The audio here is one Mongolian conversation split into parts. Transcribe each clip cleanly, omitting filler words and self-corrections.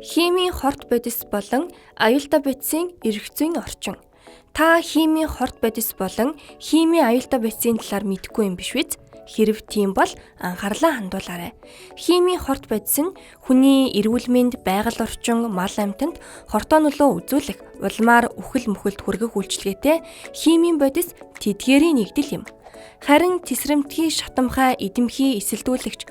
Химийн хорт бодис болон аюултай бодисын эрх зүйн орчин. Та химийн хорт бодис болон химийн аюултай бодисын талаар мэдэхгүй юм биш үү? Хэрв тийм бол анхаарлаа хандуулаарай. Химийн хорт бодис нь хүний эрүүл мэнд, байгаль орчин, мал амьтанд хортоо нөлөө үзүүлэх, улмаар үхэл мөхөлд хүргэх үйлчилгээтэй химийн бодис тэдгээрийн нэгдэл юм. Харин тесрэмтгий, шатамхай, эдэмхий, эсэлдүүлэгч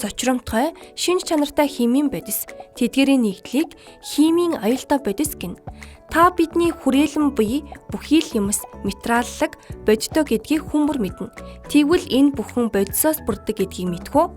зочромтгой шинж чанартай химийн бодис тэдгээрийн нэгдлийг химийн аюултай бодис гэнэ. Та бидний хүрээлэн буй бүхий л юмс материаллаг бодиттой гэдгийг хүмүүр мэднэ. Тэгвэл энэ бүхэн бодисоос бүрддэг гэдгийг мэдэх үү?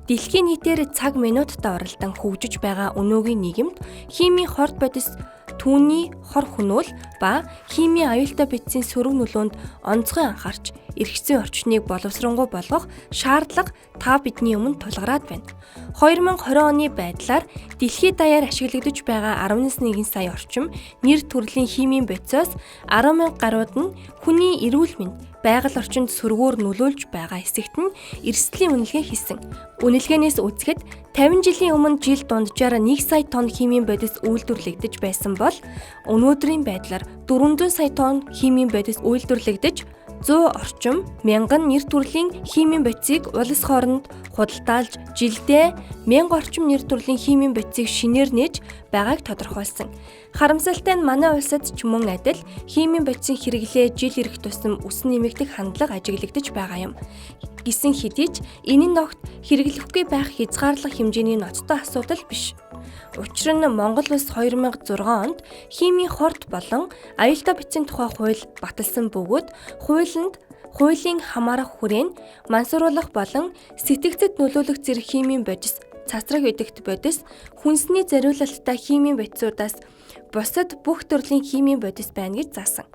Дэлхийн нийтээр цаг минутад оролдон хөгжиж байгаа өнөөгийн нийгэмд химийн хорт бодис түүний хор хөнөөл ба химийн аюултай бодисын сөрөг нөлөөнд онцгой анхаарч эрх зүйн орчныг боловсронгуй болгох шаардлага та бидний өмнө тулгараад байна. 2020 оны байдлаар дэлхийд даяар ашиглагдаж байгаа 11 сая орчим нэр төрлийн химийн бодисоос 10,000 гаруйд нь хүний эрүүл мэнд, байгаль орчинд сөргөөр нөлөөлж байгаа хэсэгт нь эрсдлийн үнэлгээ хийсэн. Үнэлгээнээс үзэхэд 50 жилийн өмнө жил дунджаар 1 сая тонн химийн бодис үйлдвэрлэгдэж байсан бол өнөөдрийн байдлаар 400 сая тонн химийн бодис үйлдвэрлэгдэж 100 орчим мянган нэр төрлийн химийн бодисыг улс хооронд худалдаалж жилдээ 1000 орчим нэр төрлийн химийн бодисыг шинээр нээж байгааг тодорхойлсон. Харамсалтай нь манай улсад ч мөн адил химийн бодисын хэрэглээ жил ирэх тусам өс нэмэгдэх хандлага ажиглагдаж байгаа юм. Гэсэн хэдий ч энэ нь огт хэрэглэхгүй байх хязгаарлах хэмжээний ноцтой асуудал биш. Учир нь Монгол улс 2006 онд химийн хорт болон аюултай бодисын тухай хууль баталсан бөгөөд хуулийн хамаарах хүрээн мансууруулах болон сэтгцэд нөлөөлөх зэрэг химийн бодис, цацраг өдөгт бодис, хүнсний зориулалттай химийн бодисуудаас бусад бүх төрлийн химийн бодис байна гэж заасан.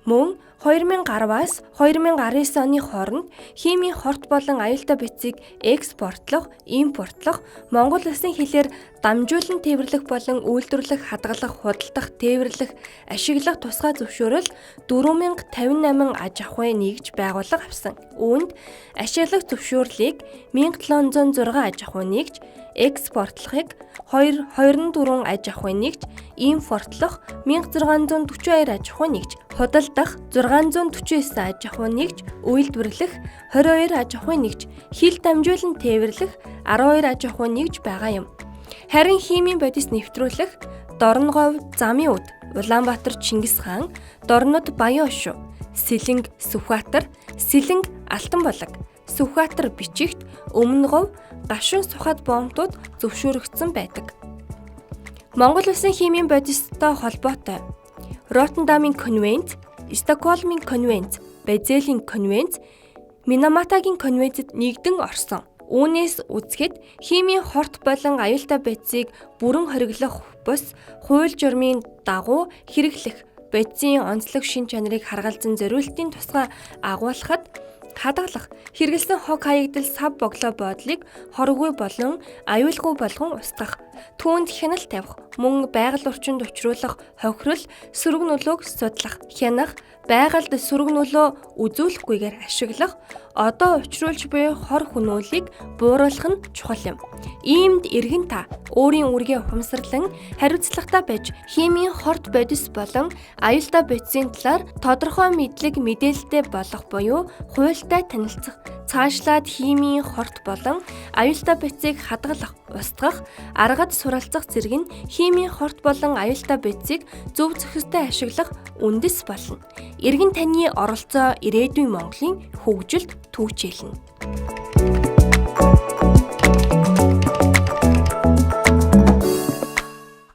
Мөн 2010-аас 2019 оны хооронд химийн хорт болон аюултай бодисыг экспортлох, импортлох, Монгол улсын хэлээр дамжуулан тээвэрлэх болон үйлдвэрлэх, хадгалах, худалдах, тээвэрлэх, ашиглах тусгай зөвшөөрөл 4058 аж ахуйн нэгж байгууллага авсан. Үүнд ашиглах зөвшөөрлийг 1706 аж ахуйн нэгж, экспортлохыг 24 аж ахуйн нэгж, импортлох 1642 аж ахуйн нэгж, худалдах 649 аж ахуйн нэгж, үйлдвэрлэх 22 аж ахуйн нэгж, хил дамжуулан тээвэрлэх 12 аж ахуйн нэгж байгаа юм. Харин химийн бодис нэвтрүүлэх Дорноговь, Замын үд, Улаанбаатар, Чингис хаан, Дорнод, Баян Ошуу, Сэлэнг, Сүхбаатар, Сэлэнг, Алтанбалаг, Сүхбаатар, Бичигт, Өмнөговь, Гашуун сухад боомтууд зөвшөөрөгдсөн байдаг. Монгол улсын химийн бодистой холбоотой Роттердамын конвенц, Стокгольмын конвенц, Базелийн конвенц, Минаматагийн конвенцэд нэгдэн орсон. Үүнээс үзэхэд химийн хорт болон аюултай бодисыг бүрэн хориглох бус хууль журмын дагуу хэрэглэх, бодисын онцлог шин чанарыг харгалзан зориултын тусгай агуулхад хадгалах, хэрэгэлсэн хог хаягдал сав боглоо боодлыг хоргүй болон аюулгүй болгон устгах, түүнд хяналт тавих, мөн байгаль орчинд учруулах хохирол, сөрөг нөлөөг судлах, хянах, байгальд сөрөг нөлөө үзүүлэхгүйгээр ашиглах, одоо учруулж буй хор хөнөөлийг бууруулах нь чухал юм. Иймд иргэн та өөрийн үргээ ухамсарлан хариуцлагатай байж химийн хорт бодис болон аюултай бодисын талаар тодорхой мэдлэг мэдээлэлтэй болох буюу хуультай танилцах, цаашлаад химийн хорт болон аюултай бодисыг хадгалах, устгах, аргад суралцах зэрэг нь химийн хорт болон аюултай бодисыг зөв зохистой ашиглах үндэс болно. Иргэн таны оролцоо ирээдүйн Монголын хөгжилд түүчээлнэ.